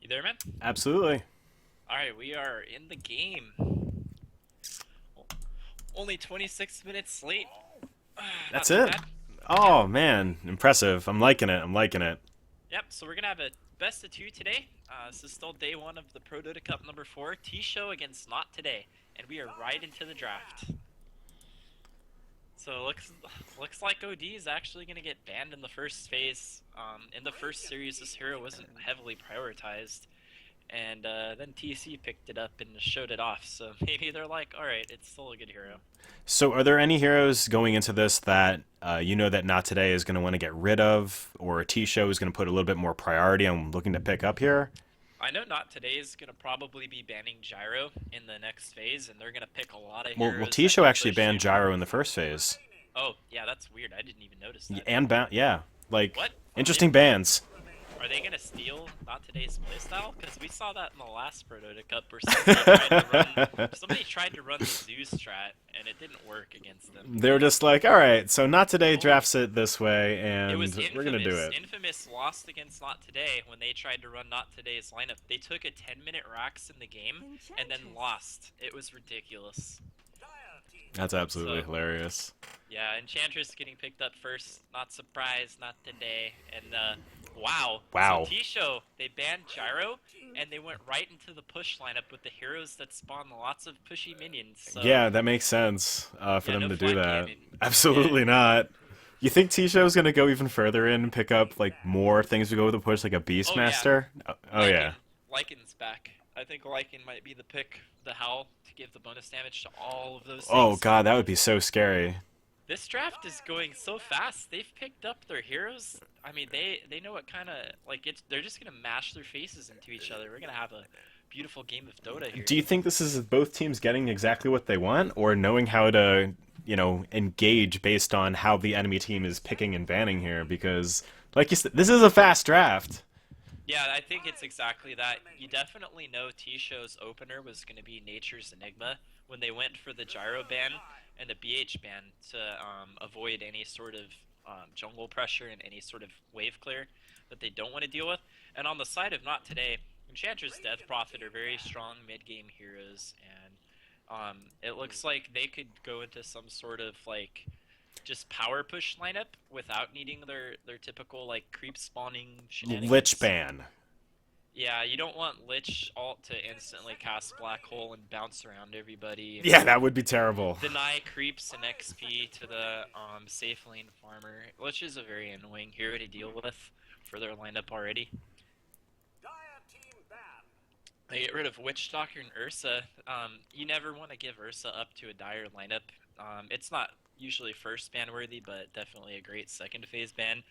You there, man? Absolutely. Alright, we are in the game. Only 26 minutes late. Not That's too it. bad. Yeah. Oh man, impressive. I'm liking it. I'm liking it. Yep, so we're gonna have a best of two today. This is still day one of the Pro Dota Cup number 4. T-Show against Not Today. And we are right into the draft. So looks like OD is actually gonna get banned in the first phase. In the first series, this hero wasn't heavily prioritized. And then TC picked it up and showed it off. So maybe they're like, all right, it's still a good hero. So, are there any heroes going into this that you know that Not Today is going to want to get rid of, or a T show is going to put a little bit more priority on looking to pick up here? I know Not Today is gonna probably be banning Gyro in the next phase, and they're gonna pick a lot of Well, heroes T that show can actually push banned you. Gyro in the first phase, Oh, yeah, that's weird. I didn't even notice that. and yeah, like What? interesting Is bans. Are they gonna steal Not Today's playstyle? Because we saw that in the last Pro Dota Cup where somebody tried to run the Zeus strat, and it didn't work against them. They were just like, all right, so Not Today Well, drafts it this way, it was and we're gonna do infamous. it. Infamous lost against Not Today when they tried to run Not Today's lineup. They took a 10-minute Rax in the game and then lost. It was ridiculous. That's absolutely So, hilarious. yeah, Enchantress getting picked up first. Not surprised, Not Today. And, wow. So Wow. T-Show, they banned Gyro, and they went right into the push lineup with the heroes that spawn lots of pushy minions. So, Yeah, that makes sense for yeah, them no to do flank that. gaming. Yeah, Absolutely not. You think T Show's gonna go even further in and pick up like more things to go with the push, like a oh yeah, Beastmaster? Oh Lycan. yeah. Lycan's back. I think Lycan might be the pick, the Howl, to give the bonus damage to all of those Oh things. god, that would be so scary. This draft is going so fast. They've picked up their heroes. I mean, they know what kind of like it's. They're just gonna mash their faces into each other. We're gonna have a beautiful game of Dota here. Do you think this is both teams getting exactly what they want, or knowing how to, engage based on how the enemy team is picking and banning here? Because, like you said, this is a fast draft. Yeah, I think it's exactly that. You definitely know T-Show's opener was going to be Nature's Enigma when they went for the Gyro ban and the BH ban to avoid any sort of jungle pressure and any sort of wave clear that they don't want to deal with. And on the side of Not Today, Enchantress Death Prophet are very strong mid-game heroes, and it looks like they could go into some sort of like just power push lineup without needing their typical like creep spawning Lich shenanigans. ban. Yeah, you don't want Lich ult to instantly cast Black Hole and bounce around everybody and Yeah, that would be terrible. deny creeps and XP to the safe lane farmer. Lich is a very annoying hero to deal with for their lineup already. They get rid of Witch Doctor and Ursa. You never want to give Ursa up to a dire lineup. It's not usually first ban worthy, but definitely a great second phase ban.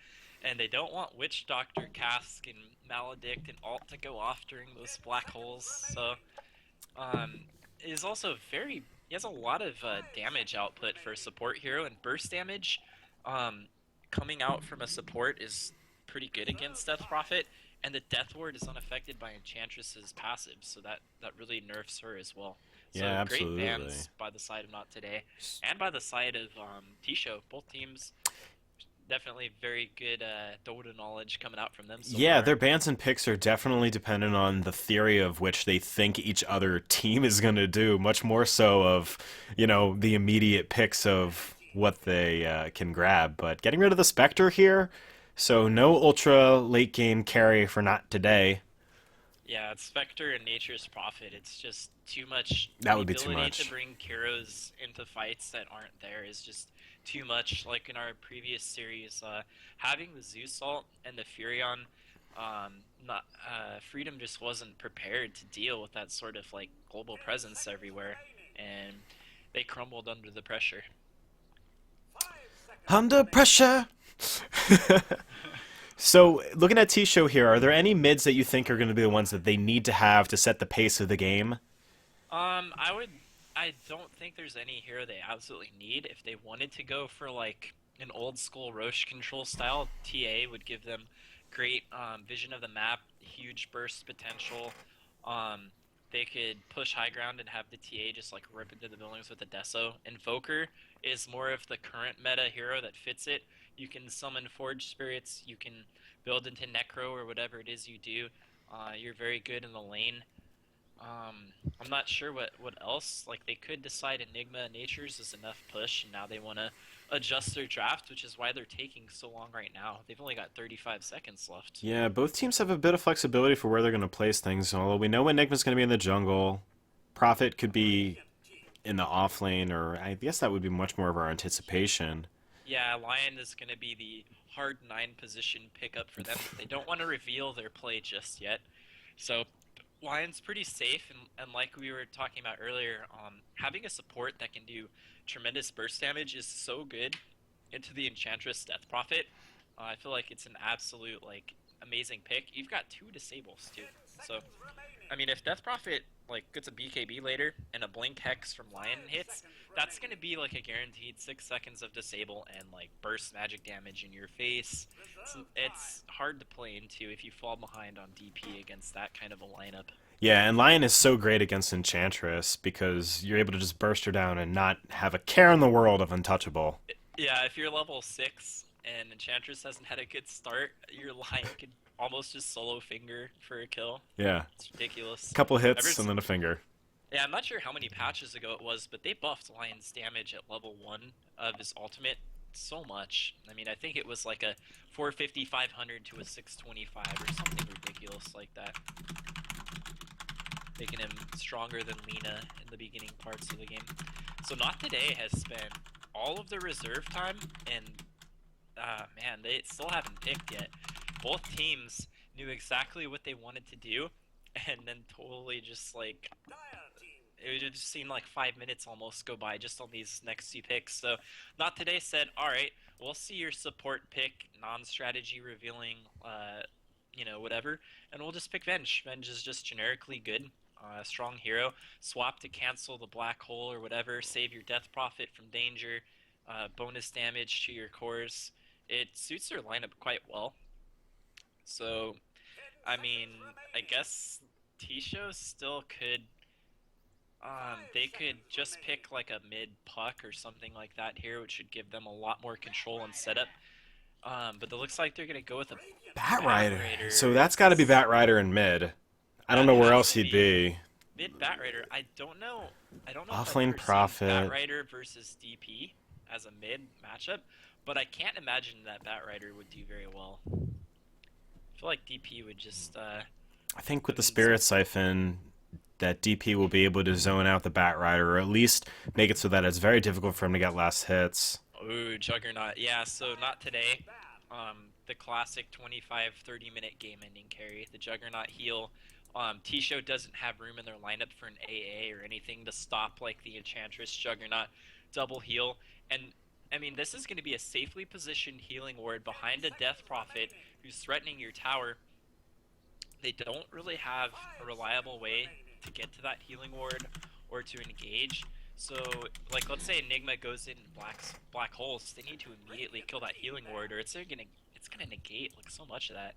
And they don't want Witch Doctor, Cask, and Maledict and alt to go off during those black holes. So, it is also very. He has a lot of damage output for a support hero, and burst damage coming out from a support is pretty good against Death Prophet. And the Death Ward is unaffected by Enchantress's passive, so that really nerfs her as well. Yeah, So great absolutely. bans by the side of Not Today, and by the side of T-Show. Both teams definitely very good Dota knowledge coming out from them so Yeah, far. their bans and picks are definitely dependent on the theory of which they think each other team is going to do, much more so of, the immediate picks of what they can grab. But getting rid of the Spectre here, so no ultra late game carry for Not Today. Yeah, it's Spectre and Nature's Prophet. It's just too much. That The would be too ability to much. bring Kuros into fights that aren't there is just too much. Like in our previous series, having the Zeus ult and the Furion, not Freedom just wasn't prepared to deal with that sort of like global presence everywhere, and they crumbled under the pressure. Under pressure! So, looking at T Show here, are there any mids that you think are going to be the ones that they need to have to set the pace of the game? I would. I don't think there's any hero they absolutely need. If they wanted to go for like an old school Roche control style, TA would give them great vision of the map, huge burst potential. Um, they could push high ground and have the TA just like rip into the buildings with the Deso. Invoker is more of the current meta hero that fits it. You can summon Forge Spirits, you can build into Necro or whatever it is you do. You're very good in the lane. I'm not sure what else. Like they could decide Enigma Natures is enough push, and now they want to adjust their draft, which is why they're taking so long right now. They've only got 35 seconds left. Yeah, both teams have a bit of flexibility for where they're going to place things. Although we know Enigma's going to be in the jungle, Prophet could be in the off lane, or I guess that would be much more of our anticipation. Yeah, Lion is going to be the hard 9 position pickup for them. They don't want to reveal their play just yet. So Lion's pretty safe, and like we were talking about earlier, having a support that can do tremendous burst damage is so good into the Enchantress Death Prophet. I feel like it's an absolute like amazing pick. You've got 2 disables too, so I mean, if Death Prophet like gets a BKB later and a Blink Hex from Lion hits, that's gonna be like a guaranteed 6 seconds of disable and like burst magic damage in your face. It's hard to play into if you fall behind on DP against that kind of a lineup. Yeah, and Lion is so great against Enchantress because you're able to just burst her down and not have a care in the world of untouchable. Yeah, if you're level 6 and Enchantress hasn't had a good start, your Lion could almost just solo finger for a kill. Yeah, It's ridiculous. couple Ever hits and then a finger. Yeah, I'm not sure how many patches ago it was, but they buffed Lion's damage at level 1 of his ultimate so much. I mean, I think it was like a 450, 500 to a 625 or something ridiculous like that. Making him stronger than Lina in the beginning parts of the game. So Not Today has spent all of the reserve time, and man, they still haven't picked yet. Both teams knew exactly what they wanted to do, and then totally just like it would just seem like 5 minutes almost go by just on these next 2 picks. So Not Today said, all right, we'll see your support pick, non-strategy revealing, whatever, and we'll just pick Venge. Venge is just generically good. Strong hero. Swap to cancel the black hole or whatever. Save your Death Prophet from danger. Bonus damage to your cores. It suits their lineup quite well. So, I mean, I guess Tisho still could they could just pick like a mid puck or something like that here, which should give them a lot more control and setup. But it looks like they're gonna go with a Batrider. Batrider. So that's got to be Batrider in mid. I don't That know where has else to he'd be be. mid Batrider. I don't know. I don't know if I've Offlane ever seen Prophet. Batrider versus DP as a mid matchup, but I can't imagine that Batrider would do very well. I feel like DP would just I think with put the in some. Spirit Siphon, that DP will be able to zone out the Batrider, or at least make it so that it's very difficult for him to get last hits. Ooh, Juggernaut. Yeah, so Not Today. The classic 25, 30-minute game-ending carry. The Juggernaut heal. T-Show doesn't have room in their lineup for an AA or anything to stop like the Enchantress Juggernaut double heal. And I mean, this is going to be a safely positioned healing ward behind a Death Prophet who's threatening your tower. They don't really have a reliable way to get to that healing ward or to engage. So, like, let's say Enigma goes in black holes, they need to immediately kill that healing ward, or it's gonna negate like so much of that.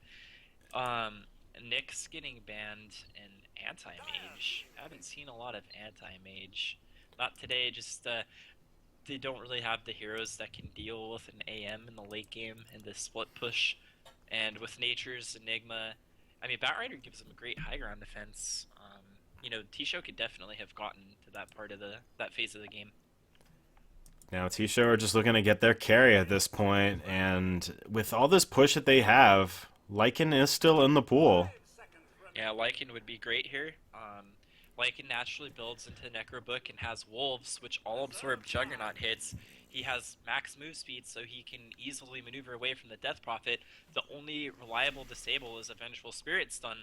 Um, Nick's getting banned in anti-mage. I haven't seen a lot of anti-mage. Not today. Just they don't really have the heroes that can deal with an AM in the late game and the split push. And with Nature's Enigma, I mean, Batrider gives them a great high ground defense. T-Show could definitely have gotten to that part of that phase of the game. Now, T-Show are just looking to get their carry at this point, and with all this push that they have, Lycan is still in the pool. Yeah, Lycan would be great here. Lycan naturally builds into Necrobook and has Wolves, which all absorb Juggernaut hits. He has max move speed, so he can easily maneuver away from the Death Prophet. The only reliable disable is a Vengeful Spirit stun,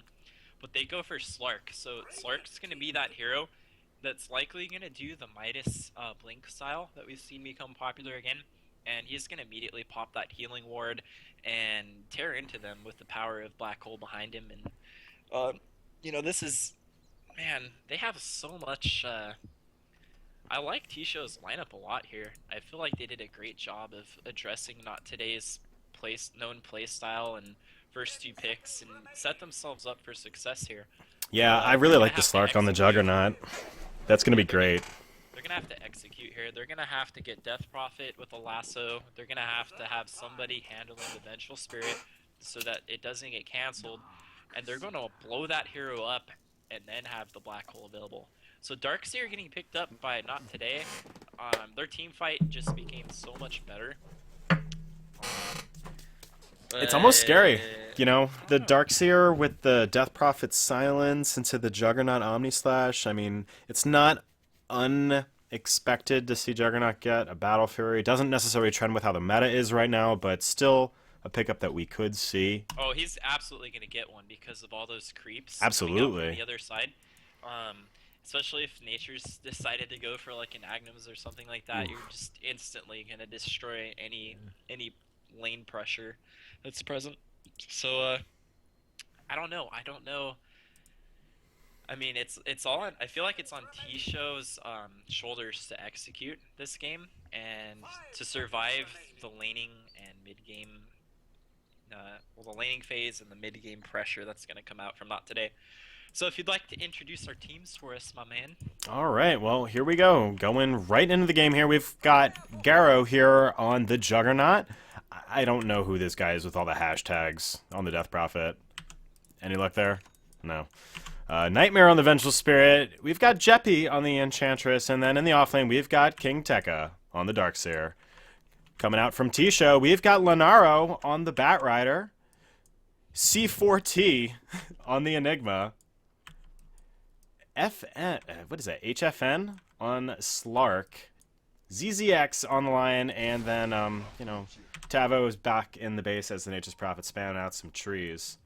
but they go for Slark. So Slark's going to be that hero that's likely going to do the Midas Blink style that we've seen become popular again. And he's going to immediately pop that healing ward and tear into them with the power of Black Hole behind him. And this is, man, they have so much. I like T-Show's lineup a lot here. I feel like they did a great job of addressing Not Today's known play style and first 2 picks and set themselves up for success here. Yeah, I They're really gonna like the have to Slark on the execute. Juggernaut. That's going to Yeah, be great. they're gonna have to execute here. They're gonna have to get Death Prophet with a lasso. They're gonna have to have somebody handling the Vengeful Spirit so that it doesn't get canceled. and they're going to blow that hero up and then have the black hole available. So Darkseer getting picked up by Not Today. Their team fight just became so much better. It's almost scary. You know, I the don't know. Darkseer with the Death Prophet's silence into the Juggernaut Omni Slash. I mean, it's not unexpected to see Juggernaut get a Battle Fury. It doesn't necessarily trend with how the meta is right now, but still a pickup that we could see. Oh, he's absolutely going to get one because of all those creeps coming out from Absolutely. the other side. Um, Especially if Nature's decided to go for like an Agnes or something like that, you're just instantly going to destroy any lane pressure that's present. So I don't know. I don't know. I mean, it's all on. I feel like it's on T-Show's shoulders to execute this game and to survive the laning and mid game. Well, the laning phase and the mid game pressure that's going to come out from Not Today. So if you'd like to introduce our teams for us, my man. All right, well, here we go. Going right into the game here. We've got Garrow here on the Juggernaut. I don't know who this guy is with all the hashtags on the Death Prophet. Any luck there? No. Nightmare on the Vengeful Spirit. We've got Jeppy on the Enchantress. And then in the offlane, we've got King Tekka on the Darkseer. Coming out from T-Show, we've got Lenaro on the Batrider. C4T on the Enigma. FN, what is that? HFN on Slark, ZZX on the line, and then you know, Tavo is back in the base as the Nature's Prophet spamming out some trees.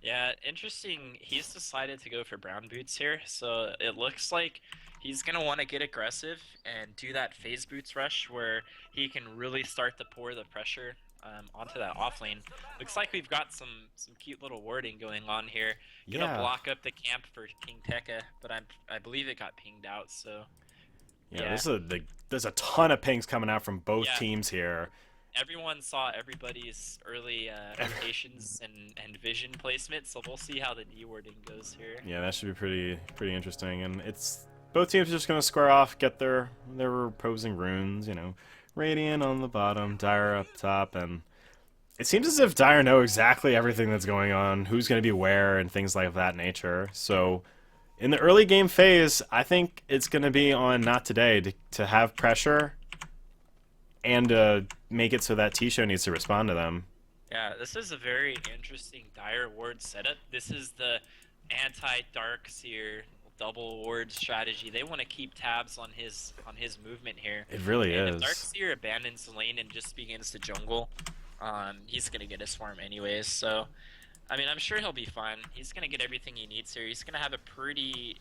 Yeah, interesting. He's decided to go for brown boots here, so it looks like he's gonna want to get aggressive and do that phase boots rush where he can really start to pour the pressure onto that off lane. Looks like we've got some cute little wording going on here. Gonna Yeah, block up the camp for King Tekka, but I believe it got pinged out. So yeah. yeah, There's a ton of pings coming out from both yeah. teams here. Everyone saw everybody's early rotations and vision placement, so we'll see how the D wording goes here. Yeah, that should be pretty interesting, and it's both teams are just gonna square off, get their opposing runes. You know, Radiant on the bottom, Dire up top, and it seems as if Dire know exactly everything that's going on, who's going to be where, and things like that nature. So, in the early game phase, I think it's going to be on Not Today to have pressure and make it so that T-Show needs to respond to them. Yeah, this is a very interesting Dire ward setup. This is the anti-Dark Seer double ward strategy. They want to keep tabs on his movement here. It really And is. if Dark Seer abandons the lane and just begins to jungle, he's gonna get his farm anyways. So, I mean, I'm sure he'll be fine. He's gonna get everything he needs here. He's gonna have a pretty.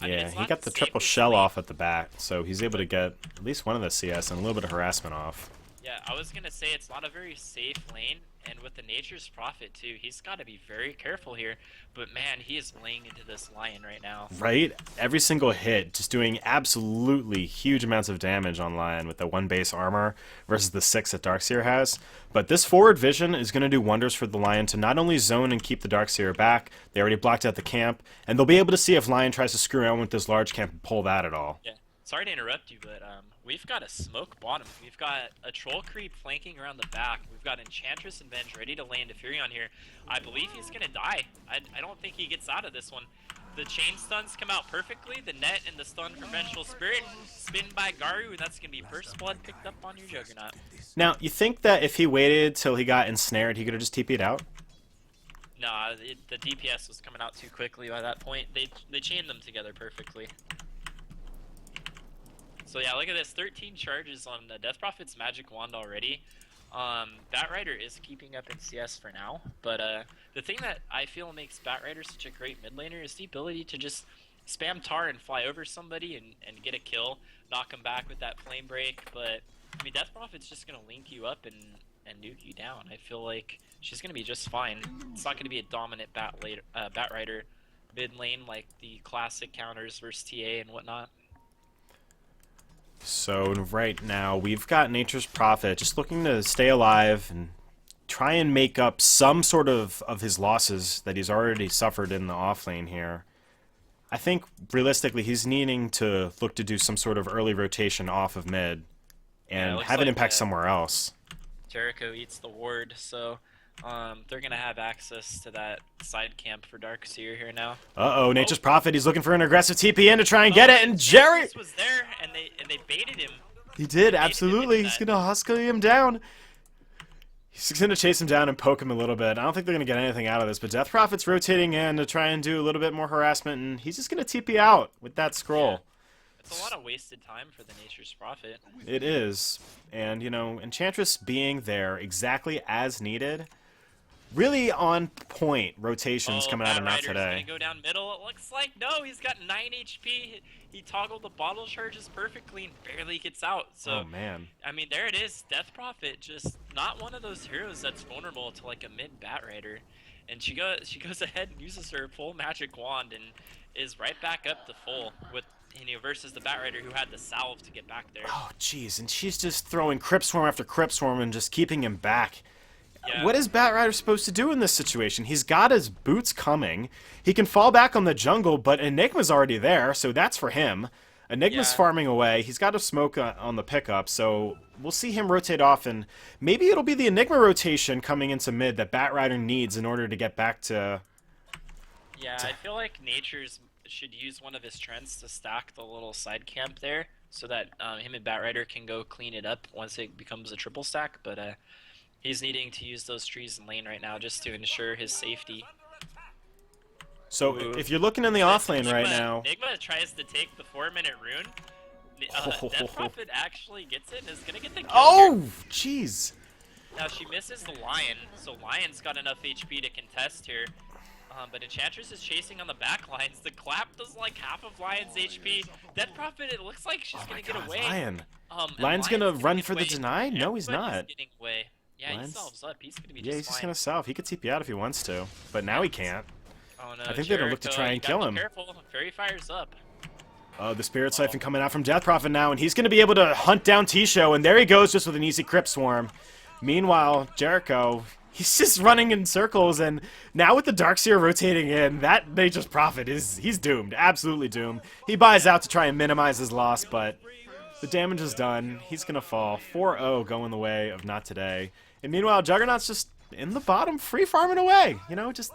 I mean, Yeah, it's he not got the triple safest shell lane. off at the back, so he's able to get at least one of the CS and a little bit of harassment off. Yeah, I was gonna say it's not a very safe lane, and with the Nature's Prophet too, he's got to be very careful here. But man, he is laying into this lion right now. Right? Every single hit just doing absolutely huge amounts of damage on Lion with the 1 base armor versus the 6 that Darkseer has. But this forward vision is going to do wonders for the Lion to not only zone and keep the Darkseer back, they already blocked out the camp, and they'll be able to see if Lion tries to screw around with this large camp and pull that at all. Yeah. Sorry to interrupt you, but we've got a smoke bottom. We've got a troll creep flanking around the back. We've got Enchantress and Venge ready to land a Fury on here. I believe he's gonna die. I don't think he gets out of this one. The chain stuns come out perfectly. The net and the stun from Vengeful Spirit. Spin by Garu, and that's gonna be first blood picked up on your Juggernaut. Now, you think that if he waited till he got ensnared, he could have just TP'd out? Nah, the DPS was coming out too quickly by that point. They chained them together perfectly. So yeah, look at this, 13 charges on the Death Prophet's magic wand already. Batrider is keeping up in CS for now, but the thing that I feel makes Batrider such a great mid laner is the ability to just spam tar and fly over somebody and get a kill, knock them back with that flame break. But I mean, Death Prophet's just gonna link you up and nuke you down. I feel like she's gonna be just fine. It's not gonna be a dominant Batrider mid lane like the classic counters versus TA and whatnot. So right now we've got Nature's Prophet just looking to stay alive and try and make up some sort of his losses that he's already suffered in the offlane here. I think realistically he's needing to look to do some sort of early rotation off of mid Yeah, it and looks have an like impact somewhere else. Jericho eats the ward, so They're gonna have access to that side camp for Dark Seer here now. Uh-oh, Oh, Nature's Prophet. He's looking for an aggressive TP in to try and get it, and Jerry... Enchantress was there, and they baited him. He did, absolutely. He's going to husky him down. He's going to chase him down and poke him a little bit. I don't think they're going to get anything out of this, but Death Prophet's rotating in to try and do a little bit more harassment, and he's just going to TP out with that scroll. Yeah. It's a lot of wasted time for the Nature's Prophet. It is. And, you know, Enchantress being there exactly as needed, really on point rotations coming out of Not Today. Gonna go down middle. It looks like no, he's got 9 HP. He toggled the bottle charges perfectly and barely gets out. So, oh man. I mean, there it is. Death Prophet, just not one of those heroes that's vulnerable to like a mid Batrider. And she goes ahead and uses her full magic wand and is right back up to full with, you know, versus the Batrider who had the salve to get back there. Oh jeez, and she's just throwing Crypt Swarm after Crypt Swarm and just keeping him back. Yeah. What is Batrider supposed to do in this situation? He's got his boots coming. He can fall back on the jungle, but Enigma's already there, so that's for him. Enigma's farming away. He's got a smoke on the pickup, so we'll see him rotate off, and maybe it'll be the Enigma rotation coming into mid that Batrider needs in order to get back to... Yeah, I feel like Nature's should use one of his trends to stack the little side camp there, so that him and Batrider can go clean it up once it becomes a triple stack, but he's needing to use those trees in lane right now just to ensure his safety. So if you're looking in the off lane right now... Enigma tries to take the 4-minute rune. Death Prophet actually gets it and is going to get the kill Oh, jeez. Now she misses the Lion, so Lion's got enough HP to contest here. But Enchantress is chasing on the back lines. The clap does like half of Lion's HP. Death Prophet, it looks like she's going to get away. Lion. Lion's going to run for the deny? No, he's not. Getting away. Yeah, he salves up. He's going to be Yeah, he's just going to salve. He could TP out if he wants to, but now he can't. Oh no, I think they're going to look to try and kill him. Careful, Fairy Fire's up. The Spirit Siphon coming out from Death Prophet now, and he's going to be able to hunt down T-Show, and there he goes just with an easy Crypt Swarm. Meanwhile, Jericho, he's just running in circles, and now with the Darkseer rotating in, that Nature's Prophet he's doomed, absolutely doomed. He buys out to try and minimize his loss, but the damage is done. He's going to fall. 4-0 going the way of Not Today. And meanwhile, Juggernaut's just in the bottom, free farming away. You know, just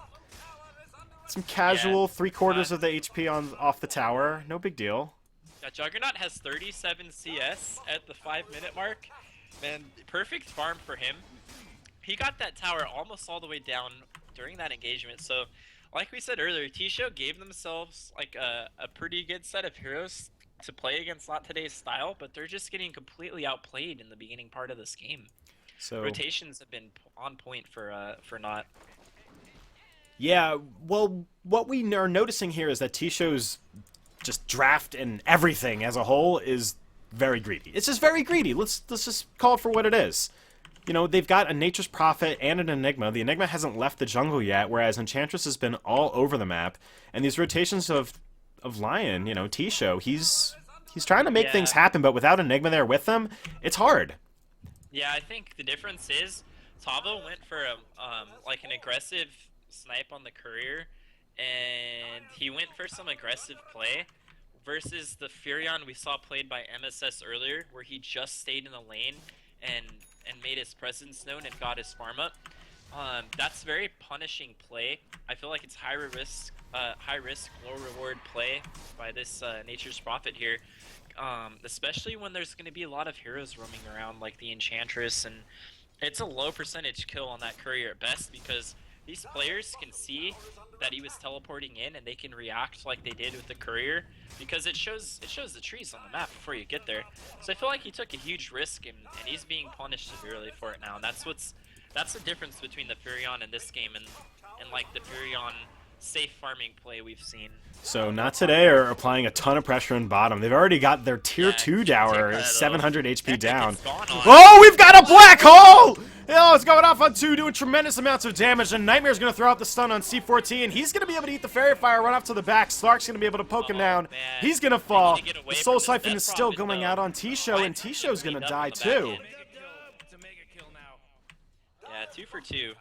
some casual 3/4 of the HP off the tower. No big deal. Yeah, Juggernaut has 37 CS at the 5-minute mark. Man, perfect farm for him. He got that tower almost all the way down during that engagement. So, like we said earlier, T-Show gave themselves like a pretty good set of heroes to play against Not Today's style, but they're just getting completely outplayed in the beginning part of this game. So rotations have been on point for Not. Yeah, well, what we are noticing here is that T-Show's just draft and everything as a whole is very greedy. It's just very greedy. Let's just call it for what it is. You know, they've got a Nature's Prophet and an Enigma. The Enigma hasn't left the jungle yet, whereas Enchantress has been all over the map. And these rotations of Lion, you know, T-Show, he's trying to make things happen, but without Enigma there with them, it's hard. Yeah, I think the difference is Tavo went for like an aggressive snipe on the courier, and he went for some aggressive play versus the Furion we saw played by MSS earlier, where he just stayed in the lane and made his presence known and got his farm up. That's very punishing play. I feel like it's high risk, low reward play by this Nature's Prophet here. Especially when there's going to be a lot of heroes roaming around like the Enchantress, and it's a low percentage kill on that courier at best because these players can see that he was teleporting in and they can react like they did with the courier because it shows the trees on the map before you get there. So I feel like he took a huge risk and he's being punished severely for it now, and that's the difference between the Furion in this game and like the Furion safe farming play we've seen. So Not Today are applying a ton of pressure on bottom. They've already got their tier 2 dower 700 HP down. Oh, we've got a black hole! Oh, it's going off on 2, doing tremendous amounts of damage, and Nightmare's going to throw out the stun on C14. He's going to be able to eat the Fairy Fire, run up to the back. Slark's going to be able to poke him down. Man. He's going to fall. The Soul this Siphon Death is still Prophet, going though. out on T-Show, and T-Show's going to die too. Yeah, 2 for 2.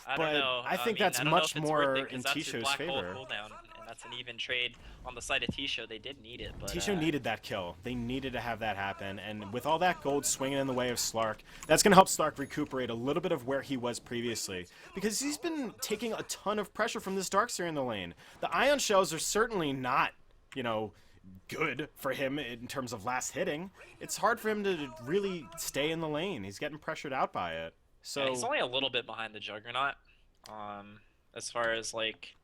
I But don't know. I think that's much more in T-Show's favor. Cooldown, and That's an even trade on the side of Tisho. They did need it, but Tisho needed that kill. They needed to have that happen, and with all that gold swinging in the way of Slark, that's going to help Slark recuperate a little bit of where he was previously, because he's been taking a ton of pressure from this Darkseer in the lane. The Ion Shells are certainly not, you know, good for him in terms of last hitting. It's hard for him to really stay in the lane. He's getting pressured out by it. So yeah, he's only a little bit behind the Juggernaut, as far as like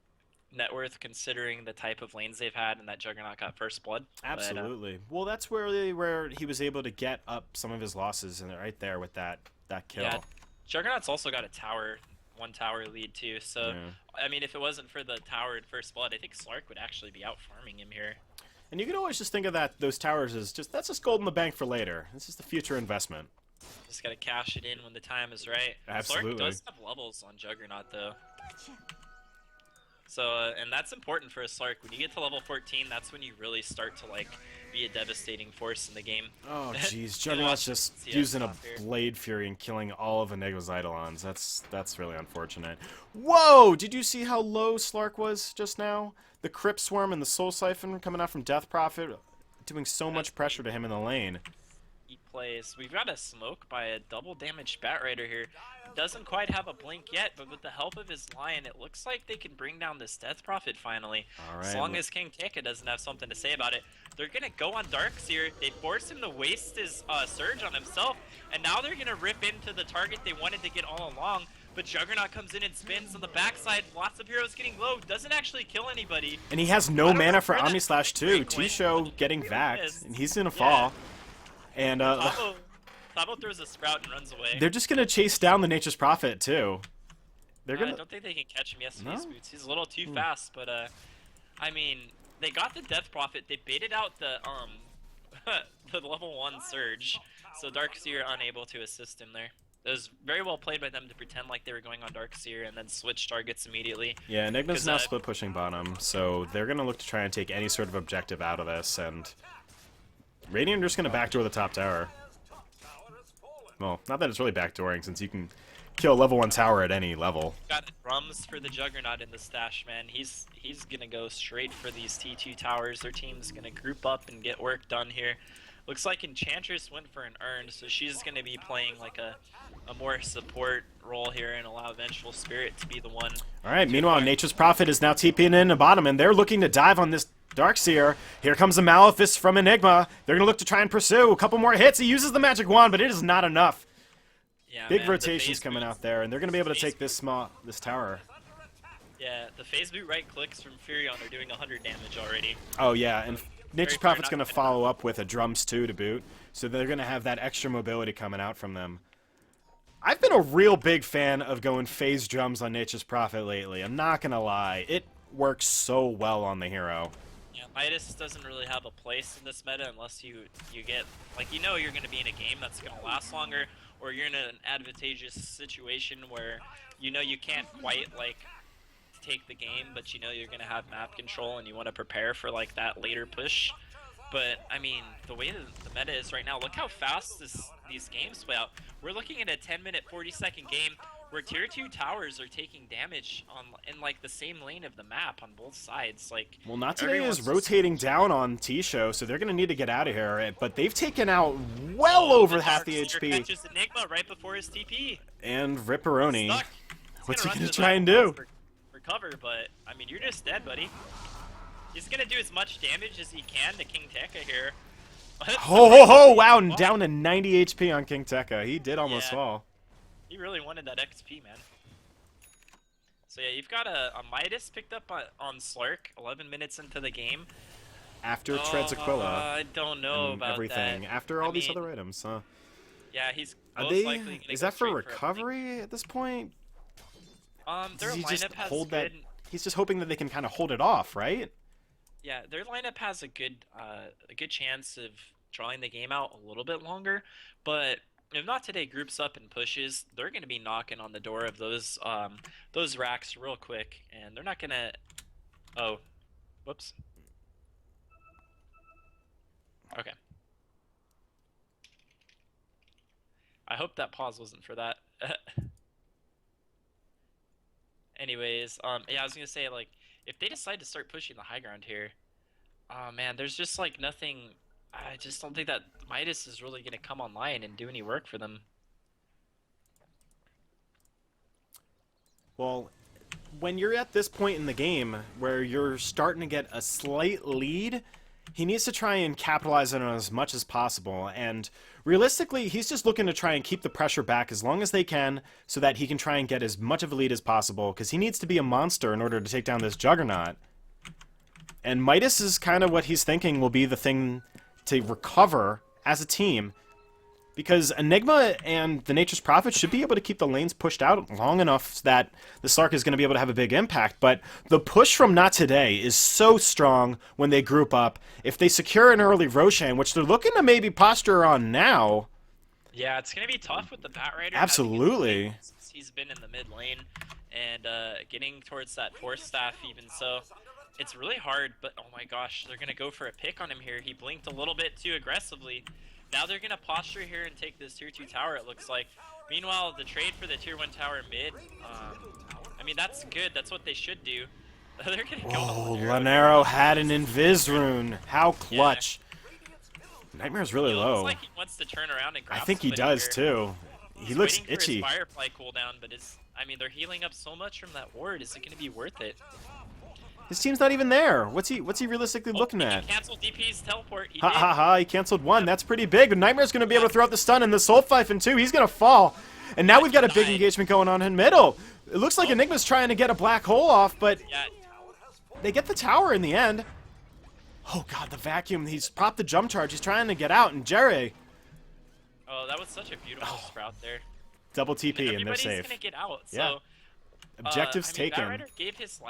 net worth, considering the type of lanes they've had, and that Juggernaut got first blood. absolutely. Well, that's where he was able to get up some of his losses, and right there with that kill. Yeah, Juggernaut's also got a tower, 1 tower lead too. So Yeah. I mean, if it wasn't for the tower at first blood, I think Slark would actually be out farming him here. And you can always just think of those towers as that's just gold in the bank for later. This is the future investment. Just gotta cash it in when the time is right. Absolutely. Slark does have levels on Juggernaut though. So, and that's important for a Slark. When you get to level 14, that's when you really start to like be a devastating force in the game. Oh jeez, Juggernaut's just using a Blade Fury and killing all of Enigma's Eidolons. That's really unfortunate. Whoa! Did you see how low Slark was just now? The Crypt Swarm and the Soul Siphon coming out from Death Prophet, doing so much pressure to him in the lane. He plays. We've got a smoke by a double damage Batrider here. Doesn't quite have a blink yet, but with the help of his Lion, it looks like they can bring down this Death Prophet finally. All right, as long as King Tekka doesn't have something to say about it. They're going to go on Darkseer. They force him to waste his Surge on himself, and now they're going to rip into the target they wanted to get all along. But Juggernaut comes in and spins on the backside. Lots of heroes getting low. Doesn't actually kill anybody. And he has no mana for Omni Slash too. Tisho getting vaxxed, and he's gonna fall. And Thabo throws a Sprout and runs away. they're just gonna chase down the Nature's Prophet too. They're gonna. I don't think they can catch him. Yes, No? boots. He's a little too fast, but I mean, they got the Death Prophet. They baited out the the level 1 Surge, so Darkseer unable to assist him there. It was very well played by them to pretend like they were going on Darkseer and then switch targets immediately. Yeah, Enigma's now split pushing bottom, so they're gonna look to try and take any sort of objective out of this, and Radiant are just gonna backdoor the top tower. Well, not that it's really backdooring, since you can kill level 1 tower at any level. Got drums for the Juggernaut in the stash, man. He's gonna go straight for these T2 towers. Their team's gonna group up and get work done here. Looks like Enchantress went for an Urn, so she's gonna be playing like a more support role here and allow Vengeful Spirit to be the one. Alright, meanwhile, Nature's Prophet is now TPing in the bottom, and they're looking to dive on this Darkseer. Here comes a Malefice from Enigma. They're gonna look to try and pursue. A couple more hits. He uses the Magic Wand, but it is not enough. Yeah, Big man, rotations coming out there, and they're gonna be able to take this tower. Yeah, the phase boot right clicks from Furion are doing 100 damage already. Oh yeah, and Nature's fair, Prophet's gonna follow up with a Drums 2 to boot, so they're gonna have that extra mobility coming out from them. I've been a real big fan of going phase drums on Nature's Prophet lately. I'm not gonna lie, it works so well on the hero. Yeah, Midas doesn't really have a place in this meta unless you get, like, you know you're going to be in a game that's going to last longer, or you're in an advantageous situation where you know you can't quite, like, take the game, but you know you're going to have map control and you want to prepare for, like, that later push. But, I mean, the way that the meta is right now, look how fast these games play out. We're looking at a 10-minute, 40-second game where tier 2 towers are taking damage in like the same lane of the map on both sides. Like, well, Not Today is rotating down on Tisho, so they're going to need to get out of here. But they've taken out well over half the HP. Catches Enigma right before his TP. And Ripperoni. What's he going going to try and do? For cover, but I mean, you're just dead, buddy. He's going to do as much damage as he can to King Tekka here. Ho! Wow, down to 90 HP on King Tekka. He did almost fall. He really wanted that XP, man. So yeah, you've got a Midas picked up on Slark 11 minutes into the game. After Treads Aquila. I don't know about everything. that. After all these other items, huh? Yeah, he's most likely gonna Is go that for straight recovery at this point? Their lineup has good. He's just hoping that they can kind of hold it off, right? Yeah, their lineup has a good chance of drawing the game out a little bit longer, but if Not Today groups up and pushes, they're going to be knocking on the door of those racks real quick, and they're not going to. Oh, whoops. Okay. I hope that pause wasn't for that. Anyways, yeah, I was gonna say, like, if they decide to start pushing the high ground here, oh man, there's just like nothing. I just don't think that Midas is really gonna come online and do any work for them. Well, when you're at this point in the game where you're starting to get a slight lead, he needs to try and capitalize on it as much as possible. And realistically, he's just looking to try and keep the pressure back as long as they can so that he can try and get as much of a lead as possible, because he needs to be a monster in order to take down this Juggernaut. And Midas is kind of what he's thinking will be the thing to recover as a team, because Enigma and the Nature's Prophet should be able to keep the lanes pushed out long enough that the Slark is going to be able to have a big impact. But the push from Not Today is so strong when they group up. If they secure an early Roshan, which they're looking to maybe posture on now... Yeah, it's gonna be tough with the Batrider. Absolutely. Since he's been in the mid lane and getting towards that Force Staff even so. It's really hard, but oh my gosh, they're gonna go for a pick on him here. He blinked a little bit too aggressively. Now they're gonna posture here and take this tier 2 tower, it looks like. Meanwhile, the trade for the tier 1 tower mid, I mean, that's good. That's what they should do. They're gonna go. Oh, Lanero had an Invis rune. How clutch. Yeah. Nightmare's really low. Looks like he wants to turn around and grab I think he does here. too. He looks waiting itchy. For his Firefly cooldown, but I mean, they're healing up so much from that ward. Is it gonna be worth it? His team's not even there. What's he realistically looking at? He canceled DP's teleport. He ha ha ha, he canceled one. That's pretty big. But Nightmare's going to be able to throw out the stun, and the Soul Fifen too. He's going to fall. And now we've got a big engagement going on in middle. It looks like Enigma's trying to get a black hole off, but they get the tower in the end. Oh god, the vacuum. He's popped the jump charge. He's trying to get out, and Jerry. Oh, that was such a beautiful sprout there. Double TP, and they're safe. Everybody's going to get out, so... Yeah. Objectives I mean, taken. Batrider gave his life